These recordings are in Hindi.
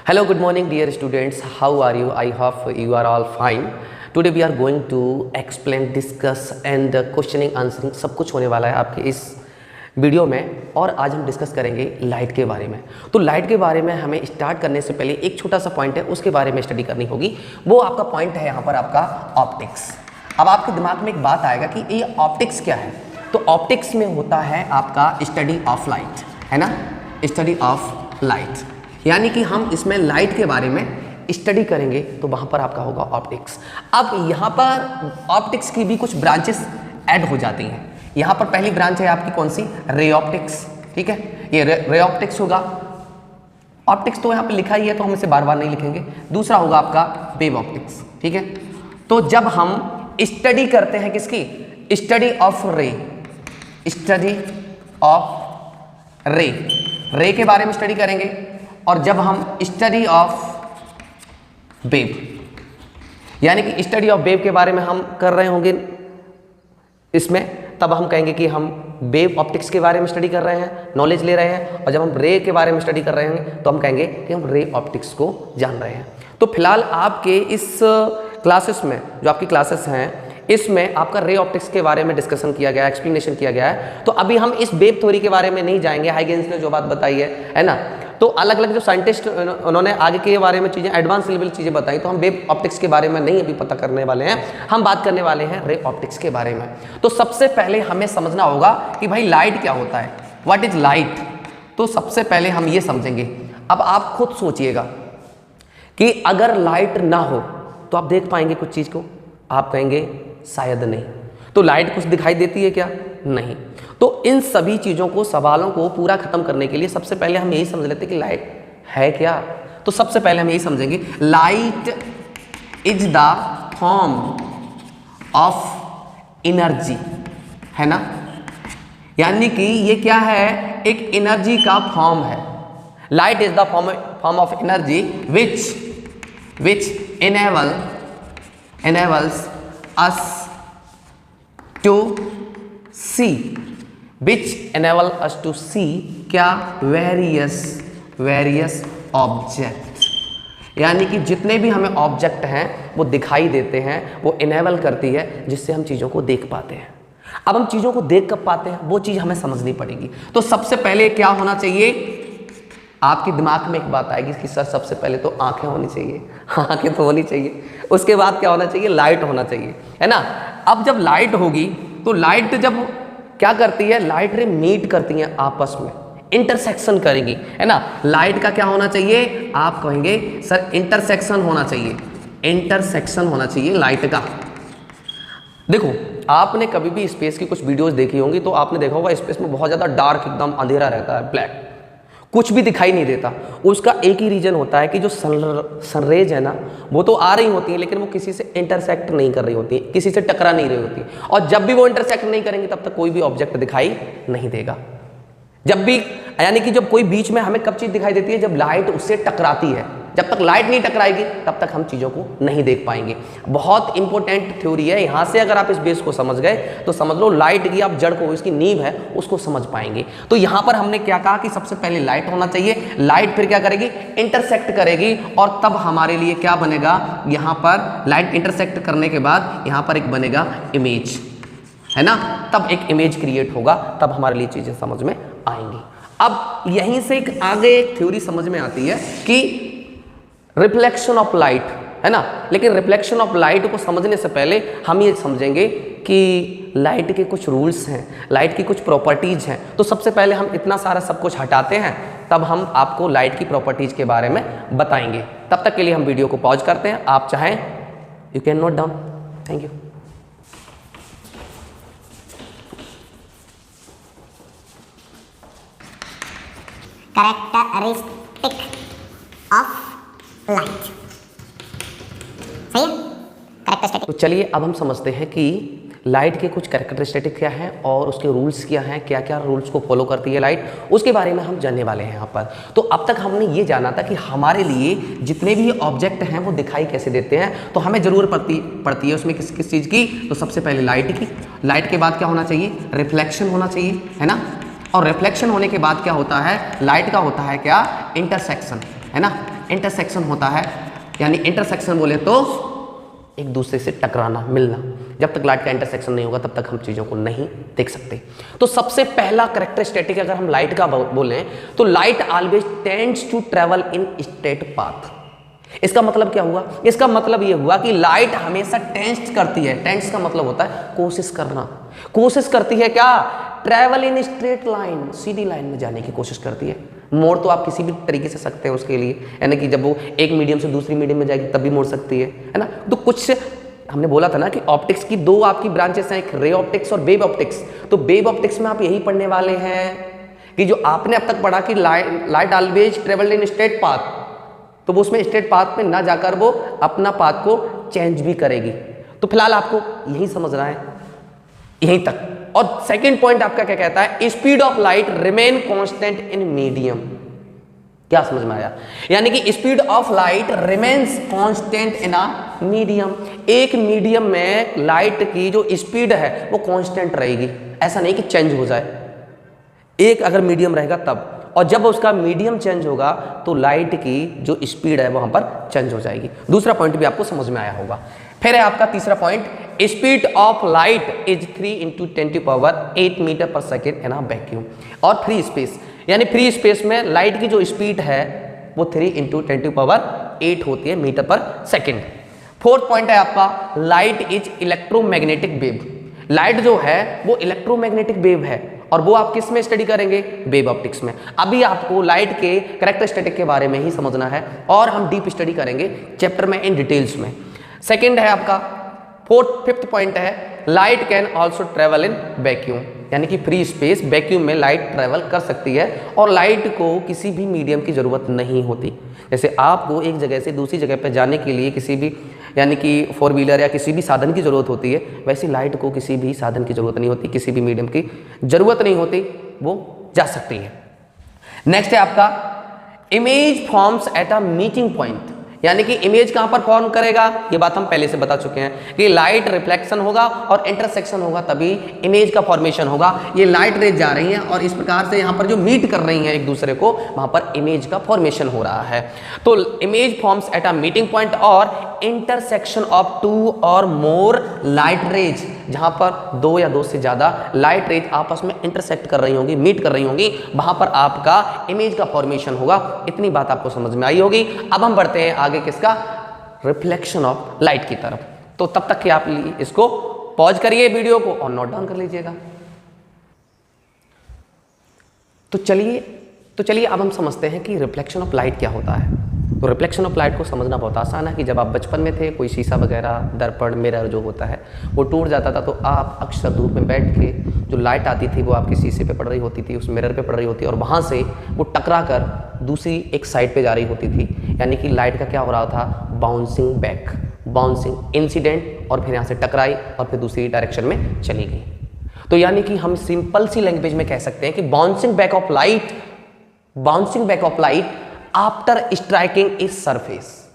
Hello, good morning, dear students. How are you? I hope you are all fine. Today we are going to explain, discuss and questioning, answering सब कुछ होने वाला है आपके इस वीडियो में। और आज हम डिस्कस करेंगे लाइट के बारे में। तो लाइट के बारे में हमें स्टार्ट करने से पहले एक छोटा सा पॉइंट है, उसके बारे में स्टडी करनी होगी। वो आपका पॉइंट है यहाँ पर आपका ऑप्टिक्स। अब आपके दिमाग में एक बात आएगा कि ये ऑप्टिक्स क्या है। तो ऑप्टिक्स में होता है आपका स्टडी ऑफ लाइट, है ना, स्टडी ऑफ लाइट, यानी कि हम इसमें लाइट के बारे में स्टडी करेंगे तो वहाँ पर आपका होगा ऑप्टिक्स। अब यहाँ पर ऑप्टिक्स की भी कुछ ब्रांचेस ऐड हो जाती हैं। यहाँ पर पहली ब्रांच है आपकी कौन सी, रे ऑप्टिक्स, ठीक है, ये रे ऑप्टिक्स होगा। ऑप्टिक्स तो यहाँ पे लिखा ही है तो हम इसे बार बार नहीं लिखेंगे। दूसरा होगा आपका वेव ऑप्टिक्स, ठीक है। तो जब हम स्टडी करते हैं किसकी, स्टडी ऑफ रे, स्टडी ऑफ रे, रे के बारे में स्टडी करेंगे। और जब हम स्टडी ऑफ वेव, यानी कि स्टडी ऑफ वेव के बारे में हम कर रहे होंगे इसमें, तब हम कहेंगे कि हम वेव ऑप्टिक्स के बारे में स्टडी कर रहे हैं, नॉलेज ले रहे हैं। और जब हम रे के बारे में स्टडी कर रहे हैं तो हम कहेंगे कि हम रे ऑप्टिक्स को जान रहे हैं। तो फिलहाल आपके इस क्लासेस में, जो आपकी क्लासेस हैं, इसमें आपका रे ऑप्टिक्स के बारे में डिस्कशन किया गया है, एक्सप्लेनेशन किया गया है। तो अभी हम इस वेव थ्योरी के बारे में नहीं जाएंगे। हाइगेंस ने जो बात बताई है ना, तो अलग अलग जो साइंटिस्ट उन्होंने आगे के बारे में चीज़ें, एडवांस लेवल चीज़ें बताई। तो हम वेव ऑप्टिक्स के बारे में नहीं अभी पता करने वाले हैं, हम बात करने वाले हैं रे ऑप्टिक्स के बारे में। तो सबसे पहले हमें समझना होगा कि भाई लाइट क्या होता है, व्हाट इज लाइट। तो सबसे पहले हम ये समझेंगे। अब आप खुद सोचिएगा कि अगर लाइट ना हो तो आप देख पाएंगे कुछ चीज़ को, आप कहेंगे शायद नहीं। तो लाइट कुछ दिखाई देती है क्या, नहीं। तो इन सभी चीज़ों को, सवालों को पूरा खत्म करने के लिए सबसे पहले हम यही समझ लेते हैं कि लाइट है क्या। तो सबसे पहले हम यही समझेंगे, light is the form of energy, है ना, यानी कि ये क्या है, एक एनर्जी का फॉर्म है। Light is the form of energy which enables us to see, which enable us to see क्या, वेरियस ऑब्जेक्ट, यानी कि जितने भी हमें ऑब्जेक्ट हैं वो दिखाई देते हैं, वो इनेबल करती है जिससे हम चीज़ों को देख पाते हैं। अब हम चीज़ों को देख कब पाते हैं, वो चीज़ हमें समझनी पड़ेगी। तो सबसे पहले क्या होना चाहिए, आपके दिमाग में एक बात आएगी कि सर सबसे पहले तो आंखें होनी चाहिए, आंखें तो होनी चाहिए। उसके बाद क्या होना चाहिए, लाइट होना चाहिए, है ना। अब जब लाइट होगी तो लाइट जब क्या करती है, लाइट रे मीट करती हैं आपस में, इंटरसेक्शन करेंगी, है ना। लाइट का क्या होना चाहिए, आप कहेंगे सर इंटरसेक्शन होना चाहिए, इंटरसेक्शन होना चाहिए लाइट का। देखो, आपने कभी भी स्पेस की कुछ वीडियोस देखी होंगी तो आपने देखा होगा स्पेस में बहुत ज़्यादा डार्क, एकदम अंधेरा रहता है, ब्लैक, कुछ भी दिखाई नहीं देता। उसका एक ही रीजन होता है कि जो सनरेज है ना, वो तो आ रही होती है लेकिन वो किसी से इंटरसेक्ट नहीं कर रही होती, किसी से टकरा नहीं रही होती। और जब भी वो इंटरसेक्ट नहीं करेंगे तब तक कोई भी ऑब्जेक्ट दिखाई नहीं देगा। जब भी, यानी कि जब कोई बीच में हमें कब चीज़ दिखाई देती है, जब लाइट उससे टकराती है। जब तक लाइट नहीं टकराएगी तब तक हम चीज़ों को नहीं देख पाएंगे। बहुत इंपॉर्टेंट थ्योरी है। यहाँ से अगर आप इस बेस को समझ गए तो समझ लो लाइट की आप जड़ को, इसकी नींव है, उसको समझ पाएंगे। तो यहाँ पर हमने क्या कहा कि सबसे पहले लाइट होना चाहिए। लाइट फिर क्या करेगी, इंटरसेक्ट करेगी, और तब हमारे लिए क्या बनेगा, यहाँ पर लाइट इंटरसेक्ट करने के बाद यहाँ पर एक बनेगा इमेज, है ना। तब एक इमेज क्रिएट होगा, तब हमारे लिए चीज़ें समझ में आएंगी। अब यहीं से एक आगे एक थ्योरी समझ में आती है कि रिफ्लेक्शन ऑफ लाइट, है ना। लेकिन रिफ्लेक्शन ऑफ लाइट को समझने से पहले हम ये समझेंगे कि लाइट के कुछ रूल्स हैं, लाइट की कुछ प्रॉपर्टीज हैं। तो सबसे पहले हम इतना सारा सब कुछ हटाते हैं, तब हम आपको लाइट की प्रॉपर्टीज के बारे में बताएंगे। तब तक के लिए हम वीडियो को पॉज करते हैं। आप चाहें you can note down. Thank you. Characteristic of light, सही है, कैरेक्टरिस्टिक। तो चलिए अब हम समझते हैं कि लाइट के कुछ कैरेक्टरिस्टिक क्या हैं और उसके रूल्स क्या हैं, क्या क्या रूल्स को फॉलो करती है लाइट, उसके बारे में हम जानने वाले हैं यहाँ पर। तो अब तक हमने ये जाना था कि हमारे लिए जितने भी ऑब्जेक्ट हैं वो दिखाई कैसे देते हैं। तो हमें ज़रूरत पड़ती है उसमें किस चीज़ की, तो सबसे पहले लाइट की। लाइट के बाद क्या होना चाहिए, रिफ्लेक्शन होना चाहिए, है ना। और रिफ्लेक्शन होने के बाद क्या होता है, लाइट का होता है क्या, इंटरसेक्शन। है ना, इंटरसेक्शन होता है, यानी इंटरसेक्शन बोले तो एक दूसरे से टकराना, मिलना। जब तक लाइट का इंटरसेक्शन नहीं होगा तब तक हम चीज़ों को नहीं देख सकते। तो सबसे पहला कैरेक्टरिस्टिक अगर हम लाइट का बोलें तो light always tends to travel in straight path. इसका मतलब क्या हुआ? इसका मतलब ये हुआ कि लाइट हमेशा टेंस करती है। टेंस का मतलब होता है कोशिश करना, कोशिश करती है क्या? Travel in straight line, Sidhi line में जाने की कोशिश करती है। मोड़ तो आप किसी भी तरीके से सकते हैं उसके लिए, यानी कि जब वो एक मीडियम से दूसरी मीडियम में जाएगी तब भी मोड़ सकती है ना। तो कुछ हमने बोला था ना कि ऑप्टिक्स की दो आपकी ब्रांचेस हैं, एक रे ऑप्टिक्स और वेव ऑप्टिक्स। तो वेव ऑप्टिक्स में आप यही पढ़ने वाले हैं कि जो आपने अब तक पढ़ा कि light always travel in straight path, तो वो उसमें स्ट्रेट पाथ में ना जाकर वो अपना पाथ को चेंज भी करेगी। तो फिलहाल आपको यही समझना है, यहीं तक। और सेकंड पॉइंट आपका क्या कहता है? Speed of light remain constant in medium. क्या समझ में आया? यानी कि speed of light remains constant in a medium. एक मीडियम में लाइट की जो स्पीड है वो कांस्टेंट रहेगी, ऐसा नहीं कि चेंज हो जाए। एक अगर मीडियम रहेगा तब, और जब उसका मीडियम चेंज होगा तो लाइट की जो स्पीड है वहां पर चेंज हो जाएगी। दूसरा पॉइंट भी आपको समझ में आया होगा। फिर है आपका तीसरा point, speed of light is 3 × 10⁸ metre per second in a vacuum. और फ्री स्पेस, यानी फ्री स्पेस में लाइट की जो स्पीड है वो 3 × 10⁸ होती है metre per second. Fourth point है आपका, light is electromagnetic wave. Light जो है वो इलेक्ट्रोमैग्नेटिक वेव है, और वो आप किस में स्टडी करेंगे? वेव ऑप्टिक्स में। अभी आपको लाइट के कैरेक्टरिस्टिक के बारे में ही समझना है, और हम डीप स्टडी करेंगे चैप्टर में इन डिटेल्स में। सेकंड है आपका फिफ्थ पॉइंट है, light can also travel in vacuum, यानी कि फ्री स्पेस वैक्यूम में लाइट ट्रेवल कर सकती है, और लाइट को किसी भी मीडियम की जरूरत नहीं होती। जैसे आपको एक जगह से दूसरी जगह पर जाने के लिए किसी भी, यानी कि 4 व्हीलर या किसी भी साधन की जरूरत होती है, वैसे लाइट को किसी भी साधन की जरूरत नहीं होती, किसी भी मीडियम की जरूरत नहीं होती, वो जा सकती है। नेक्स्ट है आपका, image forms at a meeting point, यानी कि इमेज कहां पर फॉर्म करेगा? ये बात हम पहले से बता चुके हैं कि लाइट रिफ्लेक्शन होगा और इंटरसेक्शन होगा तभी इमेज का फॉर्मेशन होगा। ये लाइट रेज जा रही हैं और इस प्रकार से यहां पर जो मीट कर रही हैं एक दूसरे को, वहां पर इमेज का फॉर्मेशन हो रहा है। तो image forms at a meeting point और इंटरसेक्शन ऑफ 2 और मोर लाइट रेज, जहां पर 2 या 2 से ज्यादा लाइट रेज आपस में इंटरसेक्ट कर रही होंगी, मीट कर रही होंगी, वहां पर आपका इमेज का फॉर्मेशन होगा। इतनी बात आपको समझ में आई होगी। अब हम बढ़ते हैं आगे किसका? रिफ्लेक्शन ऑफ लाइट की तरफ। तो तब तक कि आप इसको पॉज करिए वीडियो को और नोट डाउन कर लीजिएगा। तो चलिए अब हम समझते हैं कि रिफ्लेक्शन ऑफ लाइट क्या होता है। तो रिफ्लेक्शन ऑफ लाइट को समझना बहुत आसान है कि जब आप बचपन में थे, कोई शीशा वगैरह, दर्पण, मिरर जो होता है वो टूट जाता था, तो आप अक्सर धूप में बैठ के जो लाइट आती थी वो आपके शीशे पे पड़ रही होती थी, उस मिरर पे पड़ रही होती, और वहाँ से वो टकरा कर दूसरी एक साइड पे जा रही होती थी। यानी कि लाइट का क्या हो रहा था? बाउंसिंग बैक, बाउंसिंग इंसिडेंट, और फिर यहाँ से टकराई और फिर दूसरी डायरेक्शन में चली गई। तो यानी कि हम सिंपल सी लैंग्वेज में कह सकते हैं कि bouncing back of light after striking a surface,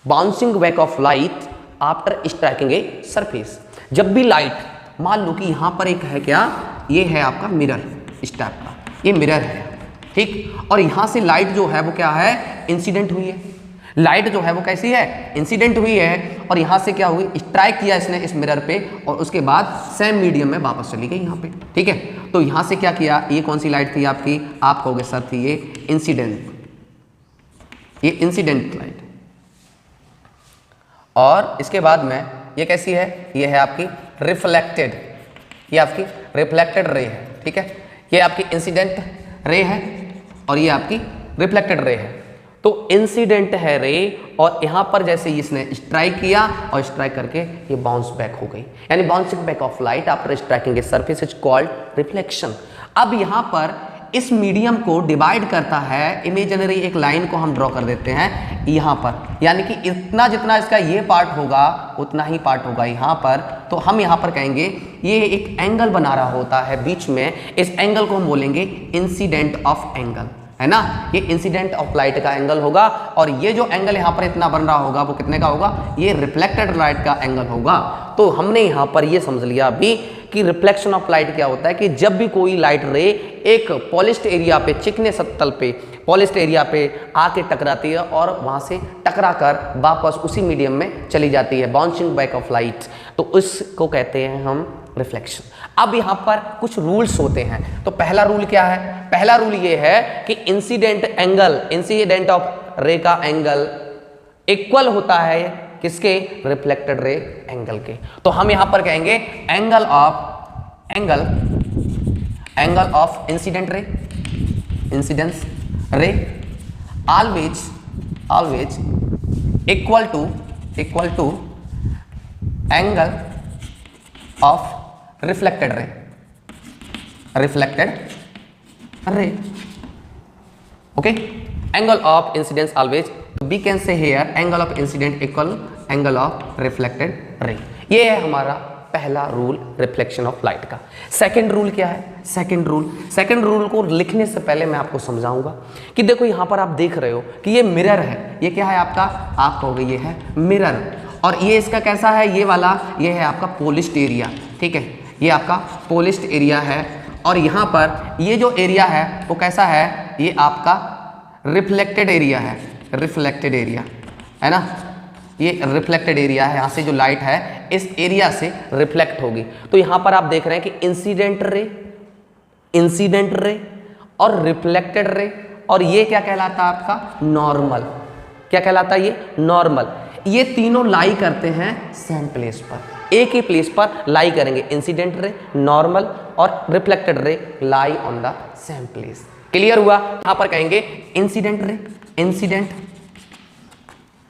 bouncing back of light after striking a surface. जब भी लाइट, मान लो कि यहां पर एक है क्या, ये है आपका मिरर, इस टाइप का ये मिरर है, ठीक, और यहां से लाइट जो है वो क्या है? इंसिडेंट हुई है। लाइट जो है वो कैसी है? इंसिडेंट हुई है, और यहां से क्या हुई? स्ट्राइक किया इसने इस मिरर पे, और उसके बाद सेम मीडियम में वापस चली गई यहाँ पे, ठीक है। तो यहां से क्या किया? ये कौन सी लाइट थी आपकी? आप कहोगे सर थी ये इंसिडेंट, ये इंसिडेंट लाइट। और इसके बाद में ये कैसी है? ये है आपकी रिफ्लेक्टेड, ये आपकी रिफ्लेक्टेड रे है, ठीक है। ये आपकी इंसिडेंट रे है और ये आपकी रिफ्लेक्टेड रे है। तो इंसिडेंट है रे, और यहां पर जैसे इसने स्ट्राइक किया और स्ट्राइक करके ये बाउंस बैक हो गई, यानी bouncing back of light after striking a surface is called reflection. अब यहां पर इस मीडियम को डिवाइड करता है, इमेजिनरी एक लाइन को हम ड्रॉ कर देते हैं यहां पर, यानी कि इतना जितना इसका ये पार्ट होगा उतना ही पार्ट होगा यहां पर। तो हम यहां पर कहेंगे ये एक एंगल बना रहा होता है बीच में, इस एंगल को हम बोलेंगे इंसिडेंट ऑफ एंगल, है ना। ये इंसिडेंट ऑफ लाइट का एंगल होगा, और ये जो एंगल यहां पर इतना बन रहा होगा वो कितने का होगा? ये रिफ्लेक्टेड लाइट का एंगल होगा। तो हमने यहां पर ये समझ लिया अभी कि रिफ्लेक्शन ऑफ लाइट क्या होता है कि जब भी कोई लाइट रे एक पॉलिश्ड एरिया पे, चिकने सतल पे, पॉलिश्ड एरिया पे आके टकराती है और वहां से टकरा कर वापस उसी मीडियम में चली जाती है, बाउंसिंग बैक ऑफ लाइट, तो उसको कहते हैं हम रिफ्लेक्शन। अब यहाँ पर कुछ रूल्स होते हैं। तो पहला रूल क्या है? पहला रूल ये है कि इंसिडेंट एंगल, इंसिडेंट ऑफ रे का एंगल इक्वल होता है किसके? रिफ्लेक्टेड रे एंगल के। तो हम यहां पर कहेंगे angle of incident ray, incidence ray always equal to angle of reflected ray, okay. Angle of incidence always, we can say here angle of incident equal angle of reflected ray। ये है हमारा पहला रूल रिफ्लेक्शन ऑफ लाइट का। सेकंड रूल क्या है? सेकंड रूल को लिखने से पहले मैं आपको समझाऊंगा कि देखो यहां पर आप देख रहे हो कि ये मिरर है। ये क्या है आपका? आप कहोगे ये है मिरर, और ये इसका कैसा है? ये वाला ये है आपका पॉलिश्ड एरिया, ठीक है, ये आपका पॉलिश्ड एरिया है। और यहां पर ये जो एरिया है वो कैसा है? ये आपका रिफ्लेक्टेड एरिया है, रिफ्लेक्टेड एरिया है ना, ये रिफ्लेक्टेड एरिया है। यहां से जो लाइट है इस एरिया से रिफ्लेक्ट होगी। तो यहां पर आप देख रहे हैं कि इंसिडेंट रे और रिफ्लेक्टेड रे, और ये क्या कहलाता है आपका? नॉर्मल। क्या कहलाता है ये? नॉर्मल। ये तीनों लाई करते हैं सेम प्लेस पर, एक ही प्लेस पर लाई करेंगे। इंसिडेंट रे, नॉर्मल और reflected ray lie on the same place. Clear हुआ? यहां पर कहेंगे incident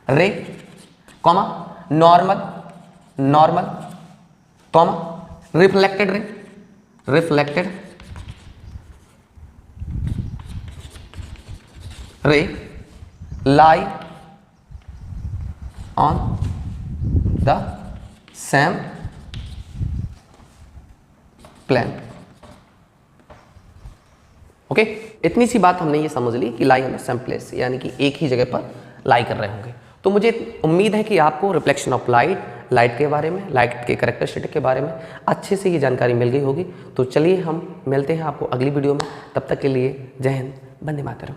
ray comma normal comma reflected ray lie on the same plane. Okay, इतनी सी बात हमने ये समझ ली कि lie on the same place, यानी कि एक ही जगह पर लाई कर रहे होंगे। तो मुझे उम्मीद है कि आपको रिफ्लेक्शन ऑफ लाइट के बारे में, लाइट के कैरेक्टरिस्टिक के बारे में अच्छे से ये जानकारी मिल गई होगी। तो चलिए हम मिलते हैं आपको अगली वीडियो में। तब तक के लिए जय हिंद, वंदे मातरम।